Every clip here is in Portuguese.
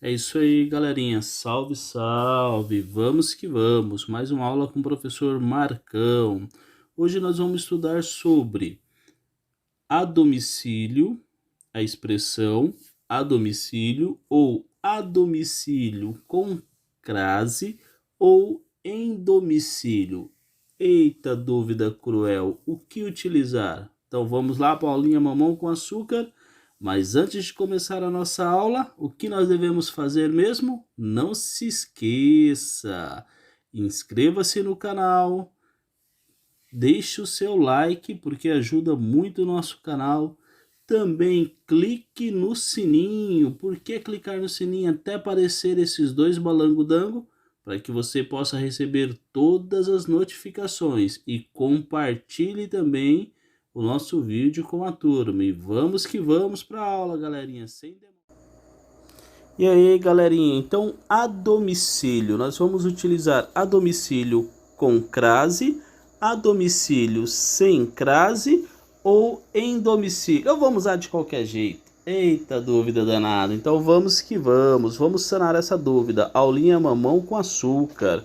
É isso aí, galerinha. Salve, salve. Vamos que vamos. Mais uma aula com o professor Marcão. Hoje nós vamos estudar sobre a domicílio, a expressão a domicílio ou a domicílio com crase ou em domicílio. Eita, dúvida cruel. O que utilizar? Então vamos lá, Paulinha Mamão com açúcar. Mas antes de começar a nossa aula, o que nós devemos fazer mesmo? Não se esqueça, inscreva-se no canal, deixe o seu like porque ajuda muito o nosso canal. Também clique no sininho. Por que clicar no sininho? Até aparecer esses dois balango-dango, para que você possa receber todas as notificações. E compartilhe também o nosso vídeo com a turma. E vamos que vamos para a aula, galerinha. Sem demora. E aí, galerinha, então a domicílio, nós vamos utilizar a domicílio com crase, a domicílio sem crase ou em domicílio. Eu vou usar de qualquer jeito. Eita, dúvida danada. Então vamos que vamos sanar essa dúvida. Aulinha mamão com açúcar.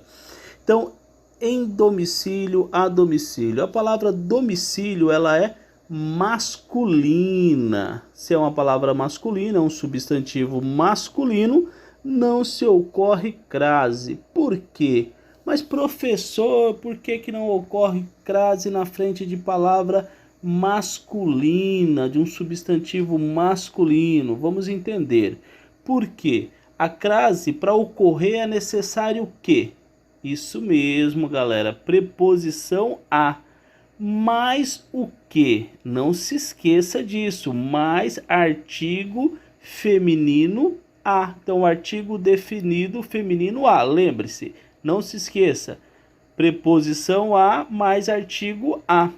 Então, em domicílio, a domicílio. A palavra domicílio, ela é masculina. Se é uma palavra masculina, um substantivo masculino, não se ocorre crase. Por quê? Mas professor, por que que não ocorre crase na frente de palavra masculina, de um substantivo masculino? Vamos entender. Por quê? A crase, para ocorrer, é necessário o quê? Isso mesmo, galera. Preposição a. Mais o que? Não se esqueça disso. Mais artigo feminino a. Então, artigo definido feminino a. Lembre-se, não se esqueça. Preposição a mais artigo a.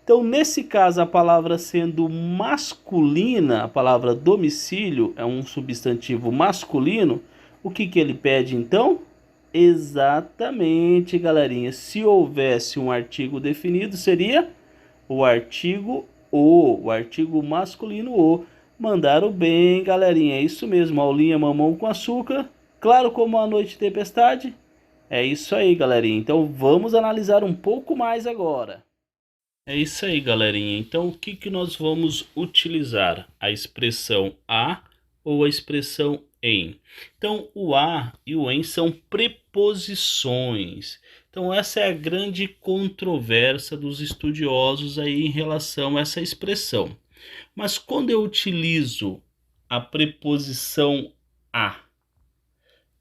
Então, nesse caso, a palavra sendo masculina, a palavra domicílio é um substantivo masculino, o que que ele pede então? Exatamente, galerinha. Se houvesse um artigo definido, seria o artigo o artigo masculino o. Mandaram bem, galerinha. É isso mesmo, aulinha mamão com açúcar. Claro como a noite tempestade. É isso aí, galerinha. Então vamos analisar um pouco mais agora. É isso aí, galerinha. Então o que que nós vamos utilizar? A expressão a ou a expressão em? Então o a e o em são preposições. Então essa é a grande controvérsia dos estudiosos aí em relação a essa expressão. Mas quando eu utilizo a preposição a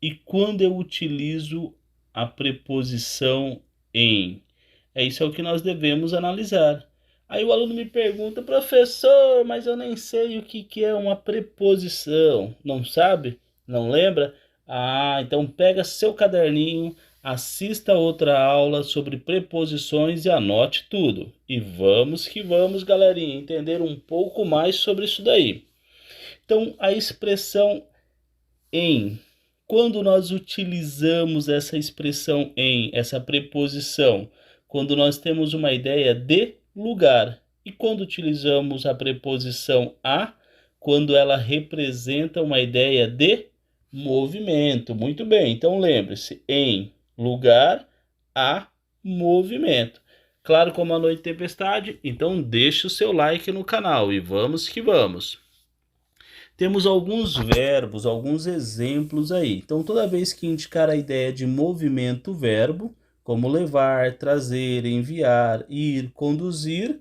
e quando eu utilizo a preposição em, isso é o que nós devemos analisar. Aí o aluno me pergunta, professor, mas eu nem sei o que é uma preposição. Não sabe? Não lembra? Ah, então pega seu caderninho, assista outra aula sobre preposições e anote tudo. E vamos que vamos, galerinha, entender um pouco mais sobre isso daí. Então, a expressão em. Quando nós utilizamos essa expressão em, essa preposição, quando nós temos uma ideia de lugar. E quando utilizamos a preposição a, quando ela representa uma ideia de movimento. Muito bem, então lembre-se, em lugar, a movimento. Claro como a noite tempestade, então deixe o seu like no canal e vamos que vamos. Temos alguns verbos, alguns exemplos aí. Então, toda vez que indicar a ideia de movimento verbo, como levar, trazer, enviar, ir, conduzir,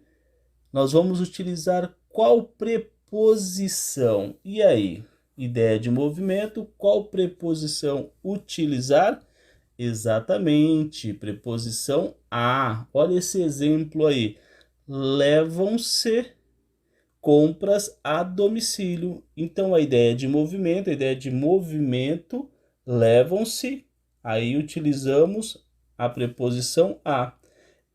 nós vamos utilizar qual preposição? E aí? Ideia de movimento, qual preposição utilizar? Exatamente, preposição a. Olha esse exemplo aí. Levam-se compras a domicílio. Então a ideia de movimento, levam-se, aí utilizamos a preposição a.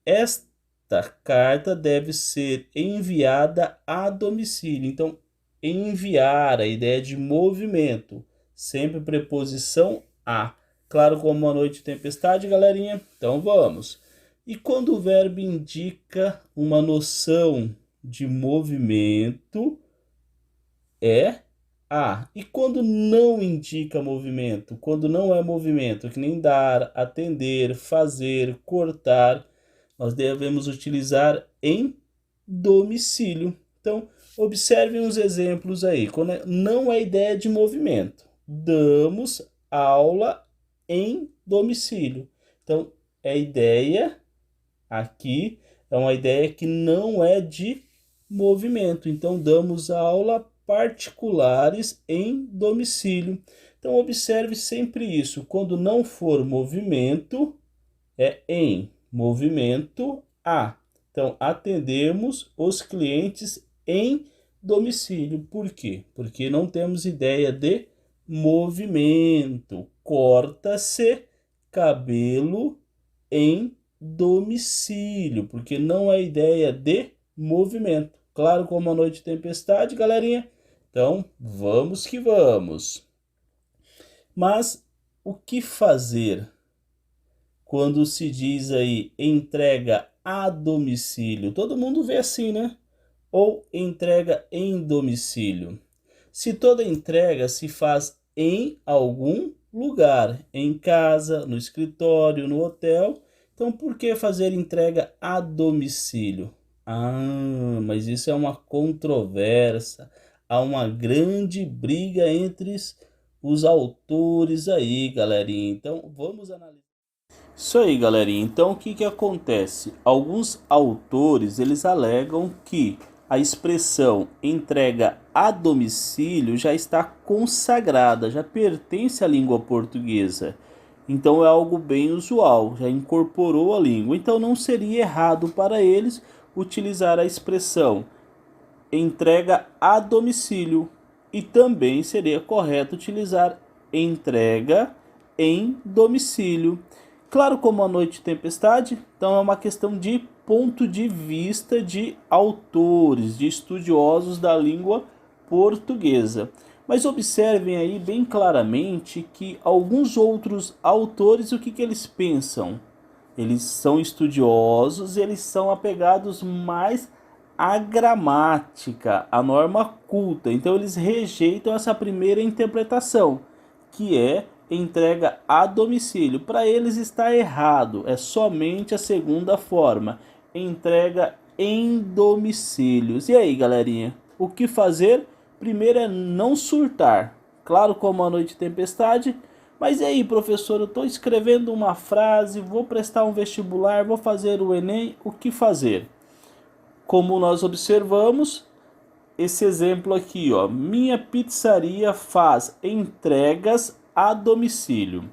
Esta carta deve ser enviada a domicílio. Então enviar, a ideia de movimento, sempre preposição a. Claro como uma noite de tempestade, galerinha? Então vamos. E quando o verbo indica uma noção de movimento, é a. E quando não indica movimento, quando não é movimento, que nem dar, atender, fazer, cortar, nós devemos utilizar em domicílio. Então, observem os exemplos aí. Quando não é ideia de movimento, damos aula em domicílio. Então, é ideia aqui, é uma ideia que não é de movimento. Então, damos aula particulares em domicílio. Então, observe sempre isso. Quando não for movimento, é em movimento a. Então, atendemos os clientes em domicílio. Por quê? Porque não temos ideia de movimento. Corta-se cabelo em domicílio, porque não é ideia de movimento. Claro, como a noite de tempestade, galerinha. Então, vamos que vamos. Mas o que fazer quando se diz aí entrega a domicílio? Todo mundo vê assim, né? Ou entrega em domicílio. Se toda entrega se faz em algum lugar, em casa, no escritório, no hotel, então por que fazer entrega a domicílio? Ah, mas isso é uma controvérsia. Há uma grande briga entre os autores aí, galerinha. Então vamos analisar. Isso aí, galerinha. Então, o que que acontece? Alguns autores, eles alegam que a expressão entrega a domicílio já está consagrada, já pertence à língua portuguesa. Então, é algo bem usual, já incorporou a língua. Então, não seria errado para eles utilizar a expressão entrega a domicílio. E também seria correto utilizar entrega em domicílio. Claro, como a noite de tempestade, então é uma questão de ponto de vista de autores, de estudiosos da língua portuguesa. Mas observem aí bem claramente que alguns outros autores, o que que eles pensam? Eles são estudiosos, eles são apegados mais à gramática, à norma culta. Então eles rejeitam essa primeira interpretação, que é entrega a domicílio. Para eles está errado, é somente a segunda forma, entrega em domicílios. E aí, galerinha, o que fazer? Primeiro é não surtar, claro, como a noite de tempestade. Mas e aí, professor, eu estou escrevendo uma frase, vou prestar um vestibular, vou fazer o Enem, o que fazer? Como nós observamos, esse exemplo aqui, ó, minha pizzaria faz entregas a domicílio.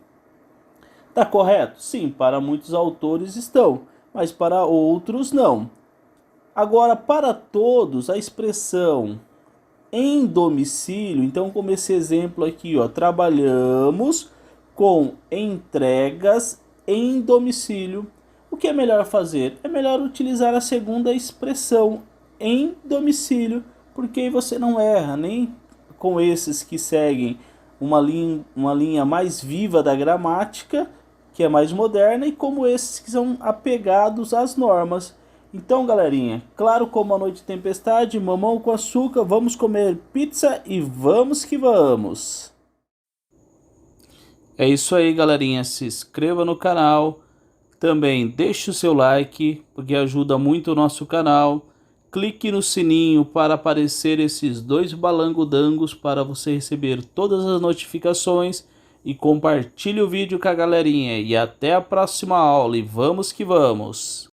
Tá correto? Sim, para muitos autores estão, mas para outros não. Agora, para todos, a expressão em domicílio, então como esse exemplo aqui, ó, trabalhamos com entregas em domicílio. O que é melhor fazer? É melhor utilizar a segunda expressão, em domicílio, porque aí você não erra nem com esses que seguem uma linha mais viva da gramática, que é mais moderna, e como esses que são apegados às normas. Então, galerinha, claro, como a noite de tempestade, mamão com açúcar, vamos comer pizza e vamos que vamos. É isso aí, galerinha, se inscreva no canal, também deixe o seu like, porque ajuda muito o nosso canal. Clique no sininho para aparecer esses dois balangudangos para você receber todas as notificações e compartilhe o vídeo com a galerinha. E até a próxima aula e vamos que vamos!